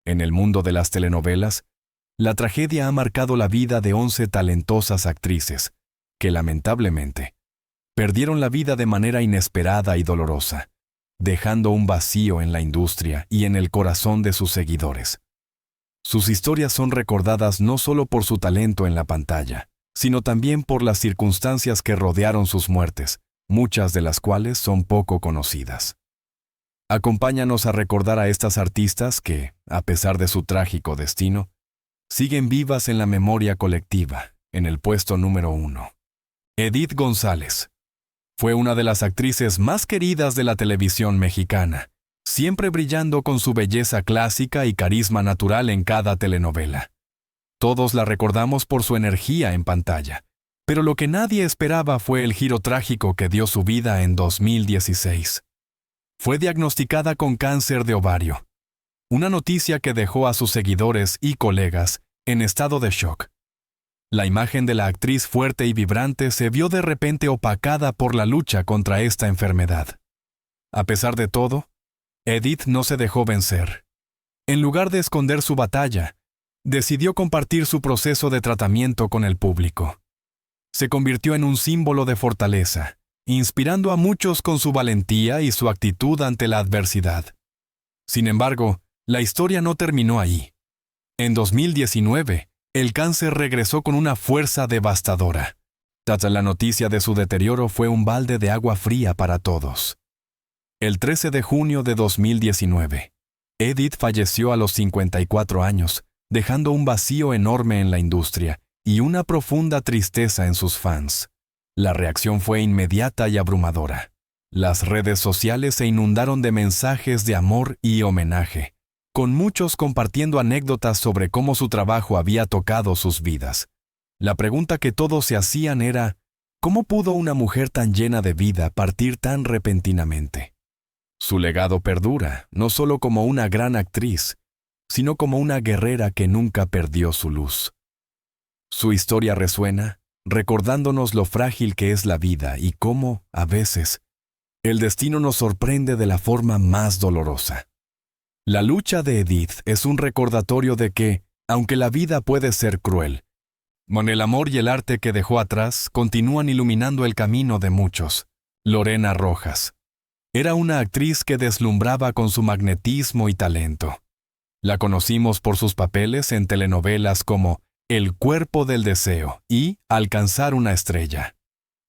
En el mundo de las telenovelas, la tragedia ha marcado la vida de 11 talentosas actrices, que lamentablemente perdieron la vida de manera inesperada y dolorosa, dejando un vacío en la industria y en el corazón de sus seguidores. Sus historias son recordadas no solo por su talento en la pantalla, sino también por las circunstancias que rodearon sus muertes, muchas de las cuales son poco conocidas. Acompáñanos a recordar a estas artistas que, a pesar de su trágico destino, siguen vivas en la memoria colectiva, en el puesto número 1. Edith González fue una de las actrices más queridas de la televisión mexicana, siempre brillando con su belleza clásica y carisma natural en cada telenovela. Todos la recordamos por su energía en pantalla, pero lo que nadie esperaba fue el giro trágico que dio su vida en 2016. Fue diagnosticada con cáncer de ovario, una noticia que dejó a sus seguidores y colegas en estado de shock. La imagen de la actriz fuerte y vibrante se vio de repente opacada por la lucha contra esta enfermedad. A pesar de todo, Edith no se dejó vencer. En lugar de esconder su batalla, decidió compartir su proceso de tratamiento con el público. Se convirtió en un símbolo de fortaleza, inspirando a muchos con su valentía y su actitud ante la adversidad. Sin embargo, la historia no terminó ahí. En 2019, el cáncer regresó con una fuerza devastadora. Tras la noticia de su deterioro fue un balde de agua fría para todos. El 13 de junio de 2019, Edith falleció a los 54 años, dejando un vacío enorme en la industria y una profunda tristeza en sus fans. La reacción fue inmediata y abrumadora. Las redes sociales se inundaron de mensajes de amor y homenaje, con muchos compartiendo anécdotas sobre cómo su trabajo había tocado sus vidas. La pregunta que todos se hacían era, ¿cómo pudo una mujer tan llena de vida partir tan repentinamente? Su legado perdura, no solo como una gran actriz, sino como una guerrera que nunca perdió su luz. Su historia resuena, recordándonos lo frágil que es la vida y cómo, a veces, el destino nos sorprende de la forma más dolorosa. La lucha de Edith es un recordatorio de que, aunque la vida puede ser cruel, con el amor y el arte que dejó atrás, continúan iluminando el camino de muchos. Lorena Rojas era una actriz que deslumbraba con su magnetismo y talento. La conocimos por sus papeles en telenovelas como El cuerpo del deseo y Alcanzar una estrella.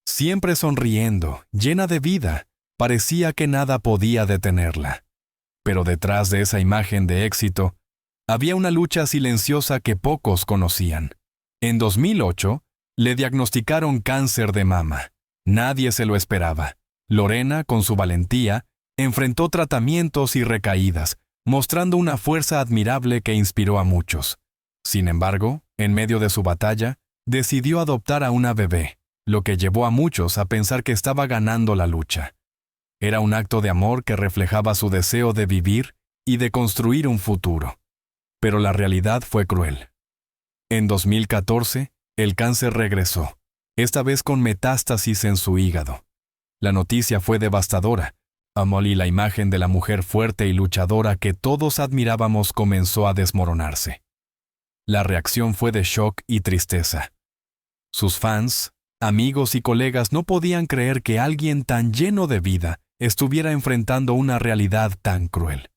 Siempre sonriendo, llena de vida, parecía que nada podía detenerla. Pero detrás de esa imagen de éxito, había una lucha silenciosa que pocos conocían. En 2008, le diagnosticaron cáncer de mama. Nadie se lo esperaba. Lorena, con su valentía, enfrentó tratamientos y recaídas, mostrando una fuerza admirable que inspiró a muchos. Sin embargo, en medio de su batalla, decidió adoptar a una bebé, lo que llevó a muchos a pensar que estaba ganando la lucha. Era un acto de amor que reflejaba su deseo de vivir y de construir un futuro. Pero la realidad fue cruel. En 2014, el cáncer regresó, esta vez con metástasis en su hígado. La noticia fue devastadora. Y la imagen de la mujer fuerte y luchadora que todos admirábamos comenzó a desmoronarse. La reacción fue de shock y tristeza. Sus fans, amigos y colegas no podían creer que alguien tan lleno de vida estuviera enfrentando una realidad tan cruel.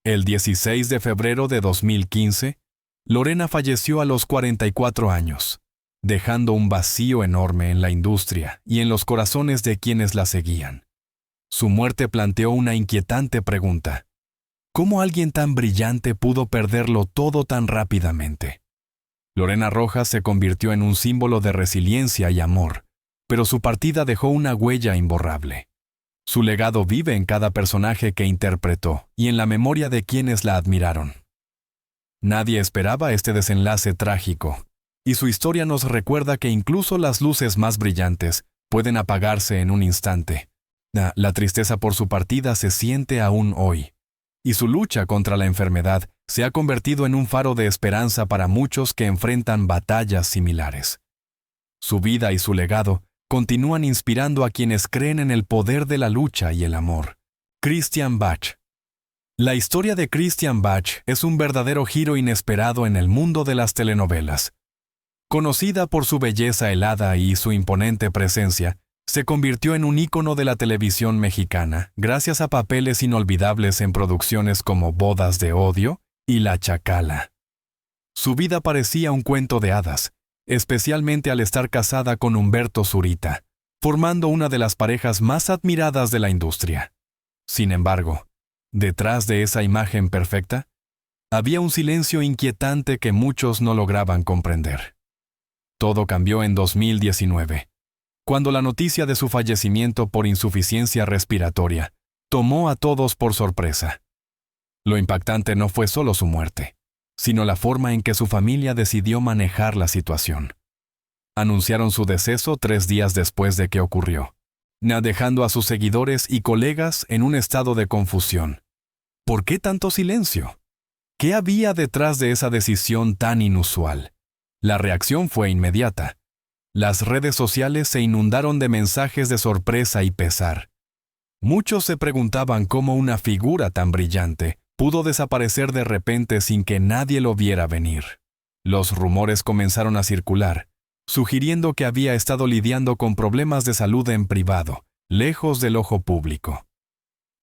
El 16 de febrero de 2015, Lorena falleció a los 44 años, dejando un vacío enorme en la industria y en los corazones de quienes la seguían. Su muerte planteó una inquietante pregunta: ¿cómo alguien tan brillante pudo perderlo todo tan rápidamente? Lorena Rojas se convirtió en un símbolo de resiliencia y amor, pero su partida dejó una huella imborrable. Su legado vive en cada personaje que interpretó y en la memoria de quienes la admiraron. Nadie esperaba este desenlace trágico, y su historia nos recuerda que incluso las luces más brillantes pueden apagarse en un instante. La tristeza por su partida se siente aún hoy, y su lucha contra la enfermedad se ha convertido en un faro de esperanza para muchos que enfrentan batallas similares. Su vida y su legado continúan inspirando a quienes creen en el poder de la lucha y el amor. Christian Bach. La historia de Christiane Bach es un verdadero giro inesperado en el mundo de las telenovelas. Conocida por su belleza helada y su imponente presencia, se convirtió en un ícono de la televisión mexicana gracias a papeles inolvidables en producciones como Bodas de Odio y La Chacala. Su vida parecía un cuento de hadas, especialmente al estar casada con Humberto Zurita, formando una de las parejas más admiradas de la industria. Sin embargo, detrás de esa imagen perfecta, había un silencio inquietante que muchos no lograban comprender. Todo cambió en 2019, cuando la noticia de su fallecimiento por insuficiencia respiratoria tomó a todos por sorpresa. Lo impactante no fue solo su muerte, sino la forma en que su familia decidió manejar la situación. Anunciaron su deceso 3 días después de que ocurrió, dejando a sus seguidores y colegas en un estado de confusión. ¿Por qué tanto silencio? ¿Qué había detrás de esa decisión tan inusual? La reacción fue inmediata. Las redes sociales se inundaron de mensajes de sorpresa y pesar. Muchos se preguntaban cómo una figura tan brillante pudo desaparecer de repente sin que nadie lo viera venir. Los rumores comenzaron a circular, sugiriendo que había estado lidiando con problemas de salud en privado, lejos del ojo público.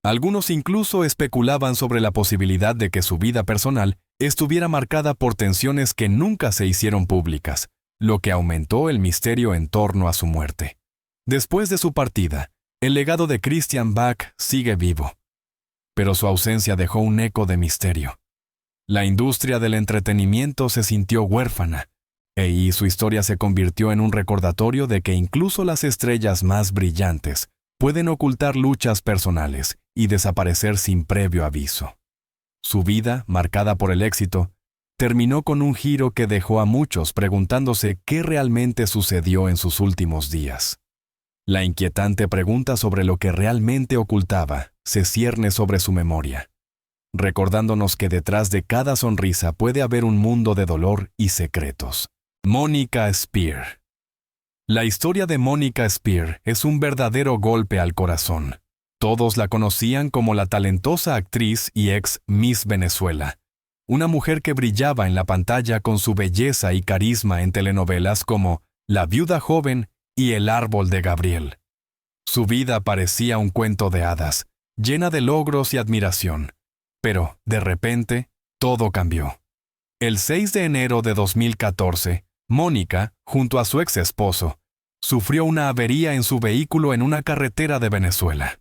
Algunos incluso especulaban sobre la posibilidad de que su vida personal estuviera marcada por tensiones que nunca se hicieron públicas, lo que aumentó el misterio en torno a su muerte. Después de su partida, el legado de Christiane Bach sigue vivo, pero su ausencia dejó un eco de misterio. La industria del entretenimiento se sintió huérfana, y su historia se convirtió en un recordatorio de que incluso las estrellas más brillantes pueden ocultar luchas personales y desaparecer sin previo aviso. Su vida, marcada por el éxito, terminó con un giro que dejó a muchos preguntándose qué realmente sucedió en sus últimos días. La inquietante pregunta sobre lo que realmente ocultaba se cierne sobre su memoria, recordándonos que detrás de cada sonrisa puede haber un mundo de dolor y secretos. Mónica Spear. La historia de Mónica Spear es un verdadero golpe al corazón. Todos la conocían como la talentosa actriz y ex Miss Venezuela, una mujer que brillaba en la pantalla con su belleza y carisma en telenovelas como La viuda joven y El árbol de Gabriel. Su vida parecía un cuento de hadas, llena de logros y admiración. Pero, de repente, todo cambió. El 6 de enero de 2014, Mónica, junto a su ex esposo, sufrió una avería en su vehículo en una carretera de Venezuela.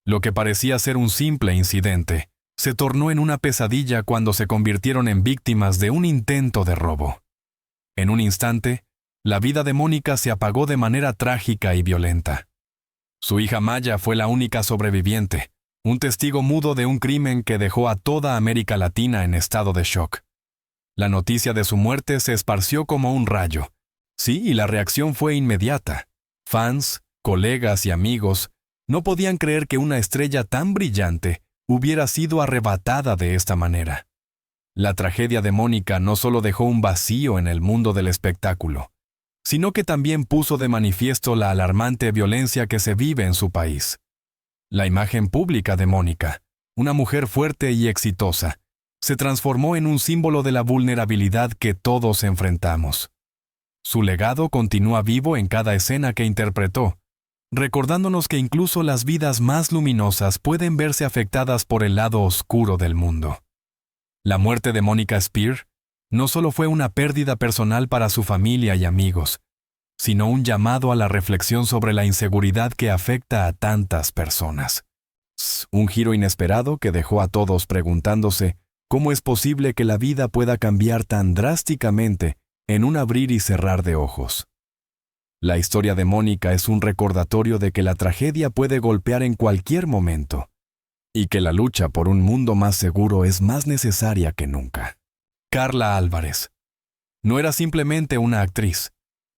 Lo que parecía ser un simple incidente, se tornó en una pesadilla cuando se convirtieron en víctimas de un intento de robo. En un instante, la vida de Mónica se apagó de manera trágica y violenta. Su hija Maya fue la única sobreviviente, un testigo mudo de un crimen que dejó a toda América Latina en estado de shock. La noticia de su muerte se esparció como un rayo. Sí, y la reacción fue inmediata. Fans, colegas y amigos no podían creer que una estrella tan brillante hubiera sido arrebatada de esta manera. La tragedia de Mónica no solo dejó un vacío en el mundo del espectáculo, sino que también puso de manifiesto la alarmante violencia que se vive en su país. La imagen pública de Mónica, una mujer fuerte y exitosa, se transformó en un símbolo de la vulnerabilidad que todos enfrentamos. Su legado continúa vivo en cada escena que interpretó, recordándonos que incluso las vidas más luminosas pueden verse afectadas por el lado oscuro del mundo. La muerte de Mónica Spear no solo fue una pérdida personal para su familia y amigos, sino un llamado a la reflexión sobre la inseguridad que afecta a tantas personas. Un giro inesperado que dejó a todos preguntándose cómo es posible que la vida pueda cambiar tan drásticamente en un abrir y cerrar de ojos. La historia de Mónica es un recordatorio de que la tragedia puede golpear en cualquier momento y que la lucha por un mundo más seguro es más necesaria que nunca. Carla Álvarez. No era simplemente una actriz.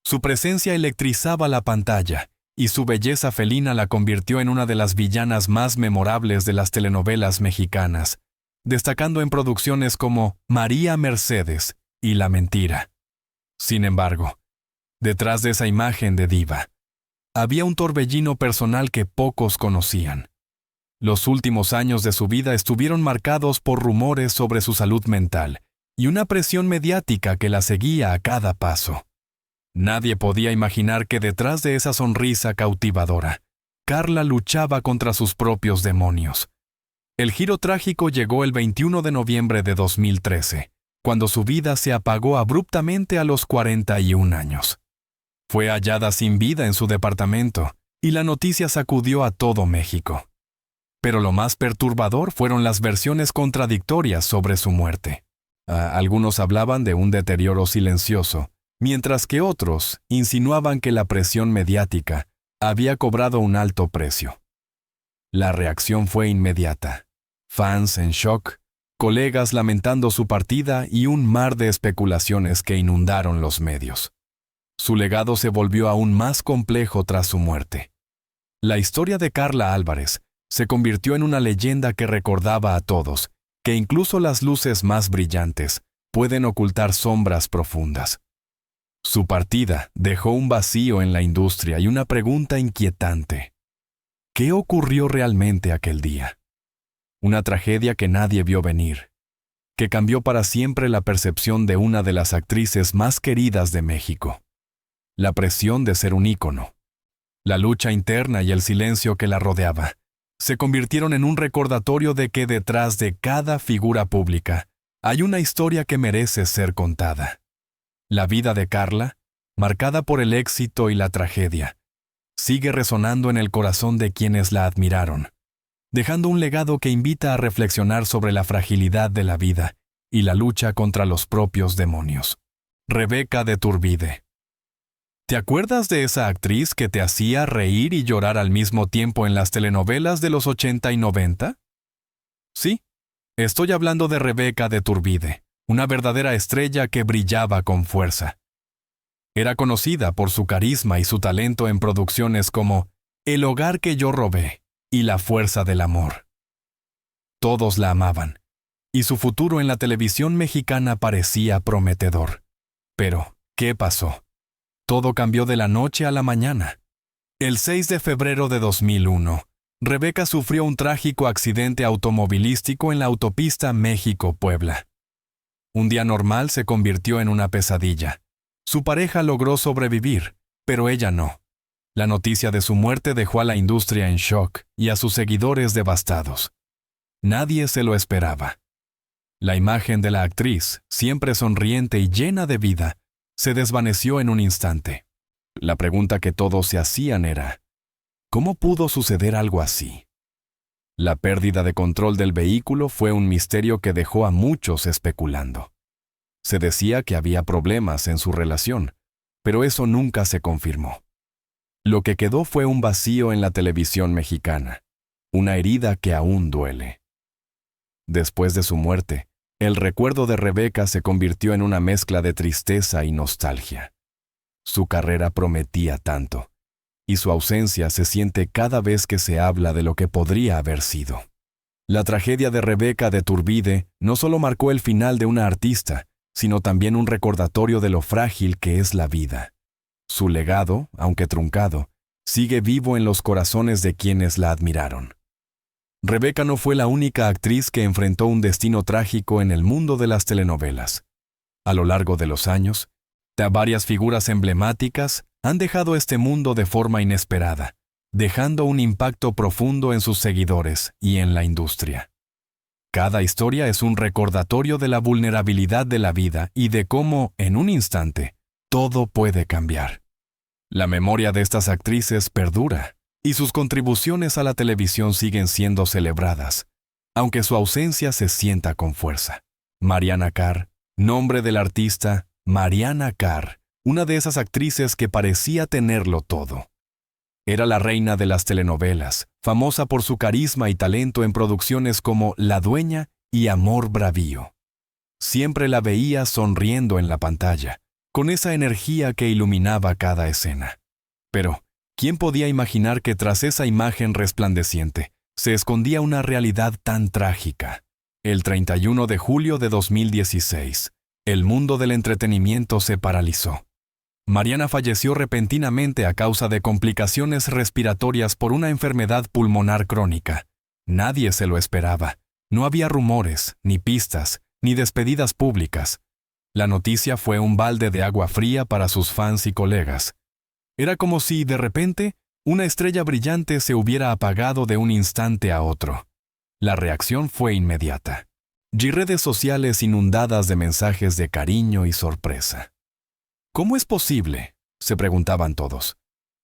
Su presencia electrizaba la pantalla y su belleza felina la convirtió en una de las villanas más memorables de las telenovelas mexicanas, destacando en producciones como María Mercedes y La Mentira. Sin embargo, detrás de esa imagen de diva, había un torbellino personal que pocos conocían. Los últimos años de su vida estuvieron marcados por rumores sobre su salud mental y una presión mediática que la seguía a cada paso. Nadie podía imaginar que detrás de esa sonrisa cautivadora, Carla luchaba contra sus propios demonios. El giro trágico llegó el 21 de noviembre de 2013, cuando su vida se apagó abruptamente a los 41 años. Fue hallada sin vida en su departamento, y la noticia sacudió a todo México. Pero lo más perturbador fueron las versiones contradictorias sobre su muerte. Algunos hablaban de un deterioro silencioso, mientras que otros insinuaban que la presión mediática había cobrado un alto precio. La reacción fue inmediata. Fans en shock, colegas lamentando su partida y un mar de especulaciones que inundaron los medios. Su legado se volvió aún más complejo tras su muerte. La historia de Carla Álvarez se convirtió en una leyenda que recordaba a todos que incluso las luces más brillantes pueden ocultar sombras profundas. Su partida dejó un vacío en la industria y una pregunta inquietante. ¿Qué ocurrió realmente aquel día? Una tragedia que nadie vio venir, que cambió para siempre la percepción de una de las actrices más queridas de México. La presión de ser un ícono, la lucha interna y el silencio que la rodeaba, se convirtieron en un recordatorio de que detrás de cada figura pública hay una historia que merece ser contada. La vida de Carla, marcada por el éxito y la tragedia, sigue resonando en el corazón de quienes la admiraron, dejando un legado que invita a reflexionar sobre la fragilidad de la vida y la lucha contra los propios demonios. Rebeca de Turbide. ¿Te acuerdas de esa actriz que te hacía reír y llorar al mismo tiempo en las telenovelas de los 80 y 90? Sí, estoy hablando de Rebeca de Turbide, una verdadera estrella que brillaba con fuerza. Era conocida por su carisma y su talento en producciones como El hogar que yo robé y La fuerza del amor. Todos la amaban, y su futuro en la televisión mexicana parecía prometedor. Pero, ¿qué pasó? Todo cambió de la noche a la mañana. El 6 de febrero de 2001, Rebeca sufrió un trágico accidente automovilístico en la autopista México-Puebla. Un día normal se convirtió en una pesadilla. Su pareja logró sobrevivir, pero ella no. La noticia de su muerte dejó a la industria en shock y a sus seguidores devastados. Nadie se lo esperaba. La imagen de la actriz, siempre sonriente y llena de vida, se desvaneció en un instante. La pregunta que todos se hacían era, ¿cómo pudo suceder algo así? La pérdida de control del vehículo fue un misterio que dejó a muchos especulando. Se decía que había problemas en su relación, pero eso nunca se confirmó. Lo que quedó fue un vacío en la televisión mexicana, una herida que aún duele. Después de su muerte, el recuerdo de Rebeca se convirtió en una mezcla de tristeza y nostalgia. Su carrera prometía tanto, y su ausencia se siente cada vez que se habla de lo que podría haber sido. La tragedia de Rebeca de Turbide no solo marcó el final de una artista, sino también un recordatorio de lo frágil que es la vida. Su legado, aunque truncado, sigue vivo en los corazones de quienes la admiraron. Rebeca no fue la única actriz que enfrentó un destino trágico en el mundo de las telenovelas. A lo largo de los años, varias figuras emblemáticas han dejado este mundo de forma inesperada, dejando un impacto profundo en sus seguidores y en la industria. Cada historia es un recordatorio de la vulnerabilidad de la vida y de cómo, en un instante, todo puede cambiar. La memoria de estas actrices perdura, y sus contribuciones a la televisión siguen siendo celebradas, aunque su ausencia se sienta con fuerza. Mariana Carr, nombre del artista, Mariana Carr, una de esas actrices que parecía tenerlo todo. Era la reina de las telenovelas, famosa por su carisma y talento en producciones como La Dueña y Amor Bravío. Siempre la veía sonriendo en la pantalla, con esa energía que iluminaba cada escena. Pero, ¿quién podía imaginar que tras esa imagen resplandeciente se escondía una realidad tan trágica? El 31 de julio de 2016, el mundo del entretenimiento se paralizó. Mariana falleció repentinamente a causa de complicaciones respiratorias por una enfermedad pulmonar crónica, Nadie se lo esperaba. No había rumores, ni pistas, ni despedidas públicas. La noticia fue un balde de agua fría para sus fans y colegas. Era como si, de repente, una estrella brillante se hubiera apagado de un instante a otro. La reacción fue inmediata. Y redes sociales inundadas de mensajes de cariño y sorpresa. ¿Cómo es posible?, se preguntaban todos.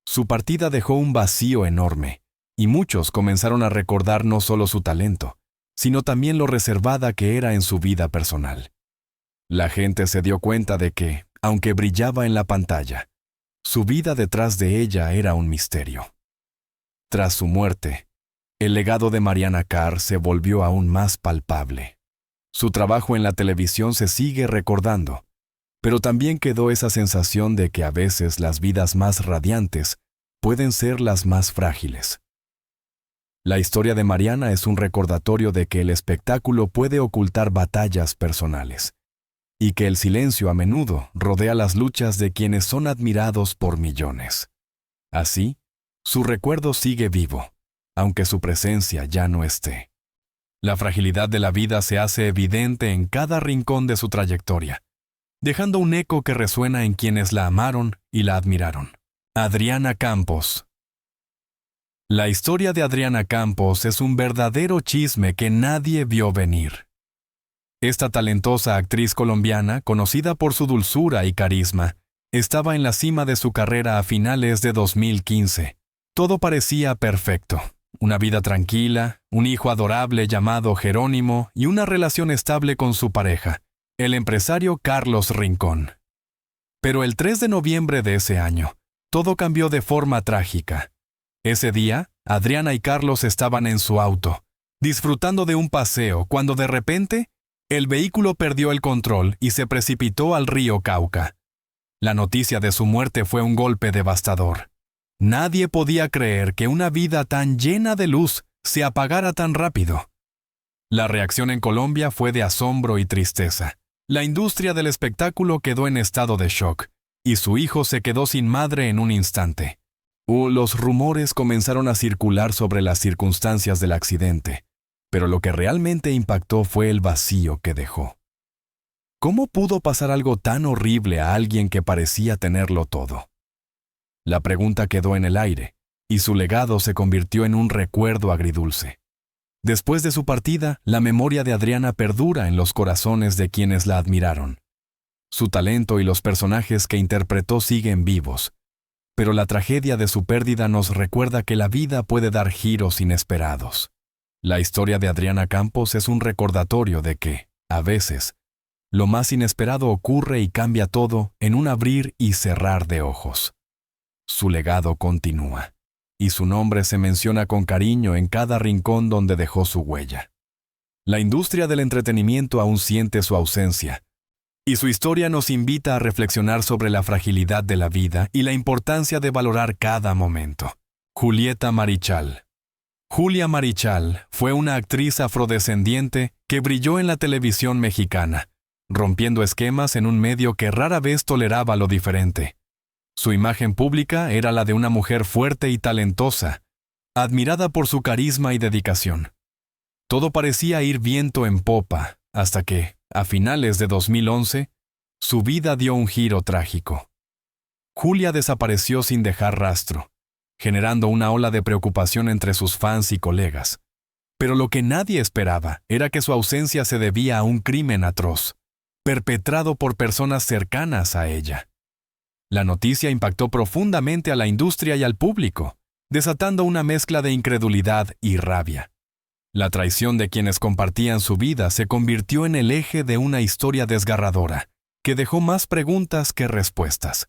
Su partida dejó un vacío enorme, y muchos comenzaron a recordar no solo su talento, sino también lo reservada que era en su vida personal. La gente se dio cuenta de que, aunque brillaba en la pantalla, su vida detrás de ella era un misterio. Tras su muerte, el legado de Mariana Carr se volvió aún más palpable. Su trabajo en la televisión se sigue recordando, pero también quedó esa sensación de que a veces las vidas más radiantes pueden ser las más frágiles. La historia de Mariana es un recordatorio de que el espectáculo puede ocultar batallas personales, y que el silencio a menudo rodea las luchas de quienes son admirados por millones. Así, su recuerdo sigue vivo, aunque su presencia ya no esté. La fragilidad de la vida se hace evidente en cada rincón de su trayectoria, dejando un eco que resuena en quienes la amaron y la admiraron. Adriana Campos. La historia de Adriana Campos es un verdadero chisme que nadie vio venir. Esta talentosa actriz colombiana, conocida por su dulzura y carisma, estaba en la cima de su carrera a finales de 2015. Todo parecía perfecto. Una vida tranquila, un hijo adorable llamado Jerónimo y una relación estable con su pareja, el empresario Carlos Rincón. Pero el 3 de noviembre de ese año, todo cambió de forma trágica. Ese día, Adriana y Carlos estaban en su auto, disfrutando de un paseo, cuando de repente, el vehículo perdió el control y se precipitó al río Cauca. La noticia de su muerte fue un golpe devastador. Nadie podía creer que una vida tan llena de luz se apagara tan rápido. La reacción en Colombia fue de asombro y tristeza. La industria del espectáculo quedó en estado de shock, y su hijo se quedó sin madre en un instante. Los rumores comenzaron a circular sobre las circunstancias del accidente, pero lo que realmente impactó fue el vacío que dejó. ¿Cómo pudo pasar algo tan horrible a alguien que parecía tenerlo todo? La pregunta quedó en el aire, y su legado se convirtió en un recuerdo agridulce. Después de su partida, la memoria de Adriana perdura en los corazones de quienes la admiraron. Su talento y los personajes que interpretó siguen vivos, pero la tragedia de su pérdida nos recuerda que la vida puede dar giros inesperados. La historia de Adriana Campos es un recordatorio de que, a veces, lo más inesperado ocurre y cambia todo en un abrir y cerrar de ojos. Su legado continúa, y su nombre se menciona con cariño en cada rincón donde dejó su huella. La industria del entretenimiento aún siente su ausencia, y su historia nos invita a reflexionar sobre la fragilidad de la vida y la importancia de valorar cada momento. Julieta Marichal. Julia Marichal fue una actriz afrodescendiente que brilló en la televisión mexicana, rompiendo esquemas en un medio que rara vez toleraba lo diferente. Su imagen pública era la de una mujer fuerte y talentosa, admirada por su carisma y dedicación. Todo parecía ir viento en popa, hasta que, a finales de 2011, su vida dio un giro trágico. Julia desapareció sin dejar rastro, generando una ola de preocupación entre sus fans y colegas. Pero lo que nadie esperaba era que su ausencia se debía a un crimen atroz, perpetrado por personas cercanas a ella. La noticia impactó profundamente a la industria y al público, desatando una mezcla de incredulidad y rabia. La traición de quienes compartían su vida se convirtió en el eje de una historia desgarradora, que dejó más preguntas que respuestas.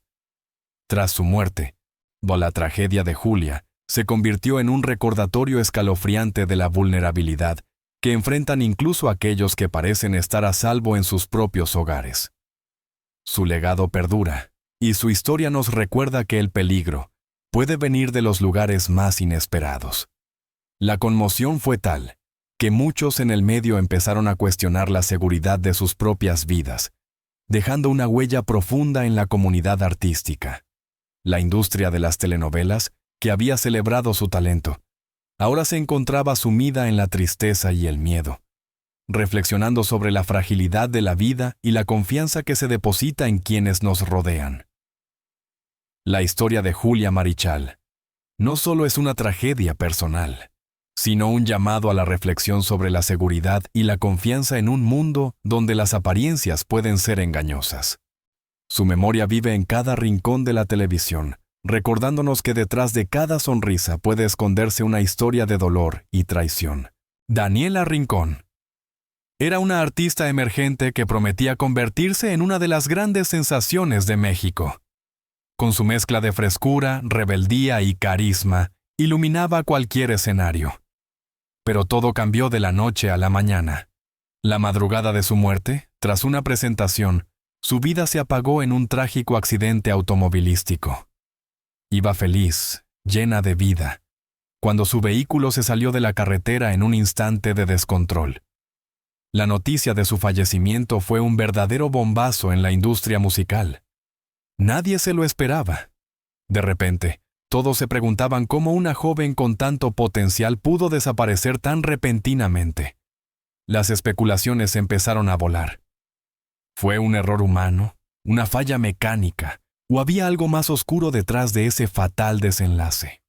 Tras su muerte, la tragedia de Julia se convirtió en un recordatorio escalofriante de la vulnerabilidad que enfrentan incluso aquellos que parecen estar a salvo en sus propios hogares. Su legado perdura, y su historia nos recuerda que el peligro puede venir de los lugares más inesperados. La conmoción fue tal que muchos en el medio empezaron a cuestionar la seguridad de sus propias vidas, dejando una huella profunda en la comunidad artística. La industria de las telenovelas, que había celebrado su talento, ahora se encontraba sumida en la tristeza y el miedo, reflexionando sobre la fragilidad de la vida y la confianza que se deposita en quienes nos rodean. La historia de Julia Marichal no solo es una tragedia personal, sino un llamado a la reflexión sobre la seguridad y la confianza en un mundo donde las apariencias pueden ser engañosas. Su memoria vive en cada rincón de la televisión, recordándonos que detrás de cada sonrisa puede esconderse una historia de dolor y traición. Daniela Rincón era una artista emergente que prometía convertirse en una de las grandes sensaciones de México. Con su mezcla de frescura, rebeldía y carisma, iluminaba cualquier escenario. Pero todo cambió de la noche a la mañana. La madrugada de su muerte, tras una presentación, su vida se apagó en un trágico accidente automovilístico. Iba feliz, llena de vida, cuando su vehículo se salió de la carretera en un instante de descontrol. La noticia de su fallecimiento fue un verdadero bombazo en la industria musical. Nadie se lo esperaba. De repente, todos se preguntaban cómo una joven con tanto potencial pudo desaparecer tan repentinamente. Las especulaciones empezaron a volar. ¿Fue un error humano? ¿Una falla mecánica? ¿O había algo más oscuro detrás de ese fatal desenlace?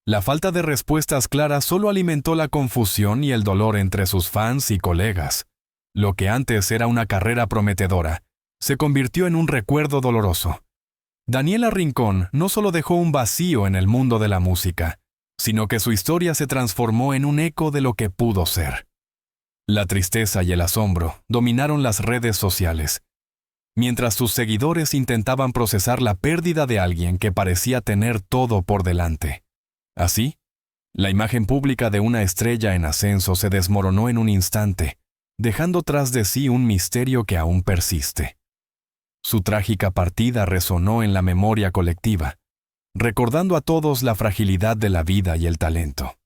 La falta de respuestas claras solo alimentó la confusión y el dolor entre sus fans y colegas. Lo que antes era una carrera prometedora, se convirtió en un recuerdo doloroso. Daniela Rincón no solo dejó un vacío en el mundo de la música, sino que su historia se transformó en un eco de lo que pudo ser. La tristeza y el asombro dominaron las redes sociales, mientras sus seguidores intentaban procesar la pérdida de alguien que parecía tener todo por delante. Así, la imagen pública de una estrella en ascenso se desmoronó en un instante, dejando tras de sí un misterio que aún persiste. Su trágica partida resonó en la memoria colectiva, recordando a todos la fragilidad de la vida y el talento.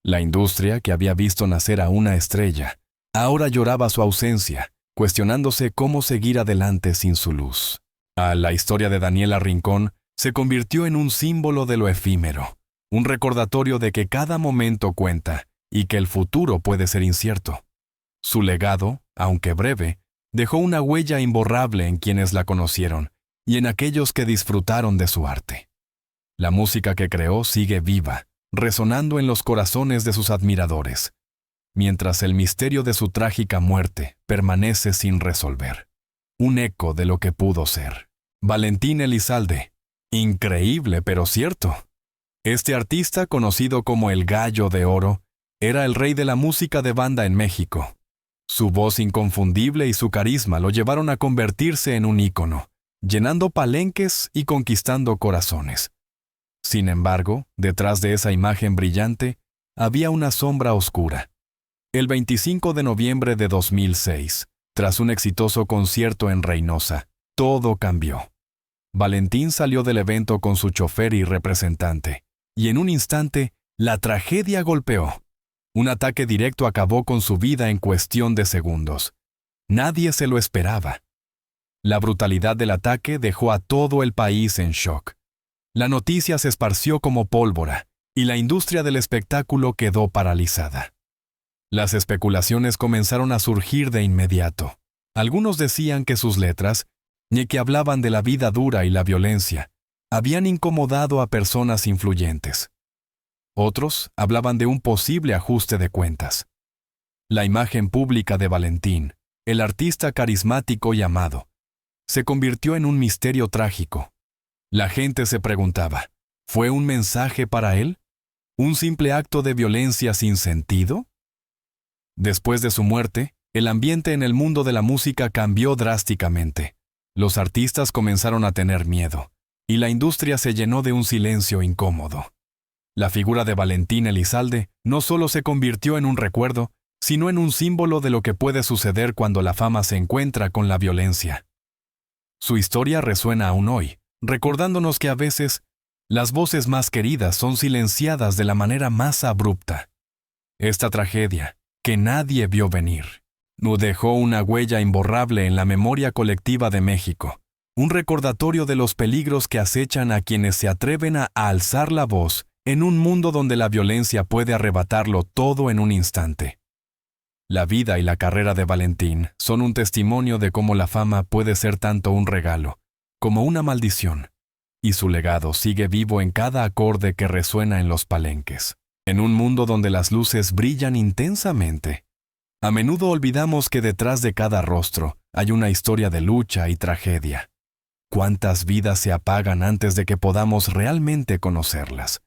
La industria, que había visto nacer a una estrella, ahora lloraba su ausencia, cuestionándose cómo seguir adelante sin su luz. La historia de Daniela Rincón se convirtió en un símbolo de lo efímero, un recordatorio de que cada momento cuenta y que el futuro puede ser incierto. Su legado, aunque breve, dejó una huella imborrable en quienes la conocieron y en aquellos que disfrutaron de su arte. La música que creó sigue viva, resonando en los corazones de sus admiradores, mientras el misterio de su trágica muerte permanece sin resolver. Un eco de lo que pudo ser. Valentín Elizalde. Increíble, pero cierto. Este artista, conocido como el Gallo de Oro, era el rey de la música de banda en México. Su voz inconfundible y su carisma lo llevaron a convertirse en un ícono, llenando palenques y conquistando corazones. Sin embargo, detrás de esa imagen brillante, había una sombra oscura. El 25 de noviembre de 2006, tras un exitoso concierto en Reynosa, todo cambió. Valentín salió del evento con su chofer y representante, y en un instante, la tragedia golpeó. Un ataque directo acabó con su vida en cuestión de segundos. Nadie se lo esperaba. La brutalidad del ataque dejó a todo el país en shock. La noticia se esparció como pólvora, y la industria del espectáculo quedó paralizada. Las especulaciones comenzaron a surgir de inmediato. Algunos decían que sus letras, y que hablaban de la vida dura y la violencia, habían incomodado a personas influyentes. Otros hablaban de un posible ajuste de cuentas. La imagen pública de Valentín, el artista carismático y amado, se convirtió en un misterio trágico. La gente se preguntaba, ¿fue un mensaje para él? ¿Un simple acto de violencia sin sentido? Después de su muerte, el ambiente en el mundo de la música cambió drásticamente. Los artistas comenzaron a tener miedo, y la industria se llenó de un silencio incómodo. La figura de Valentín Elizalde no solo se convirtió en un recuerdo, sino en un símbolo de lo que puede suceder cuando la fama se encuentra con la violencia. Su historia resuena aún hoy, recordándonos que a veces las voces más queridas son silenciadas de la manera más abrupta. Esta tragedia, que nadie vio venir, dejó una huella imborrable en la memoria colectiva de México, un recordatorio de los peligros que acechan a quienes se atreven a alzar la voz en un mundo donde la violencia puede arrebatarlo todo en un instante. La vida y la carrera de Valentín son un testimonio de cómo la fama puede ser tanto un regalo como una maldición, y su legado sigue vivo en cada acorde que resuena en los palenques. En un mundo donde las luces brillan intensamente, a menudo olvidamos que detrás de cada rostro hay una historia de lucha y tragedia. ¿Cuántas vidas se apagan antes de que podamos realmente conocerlas?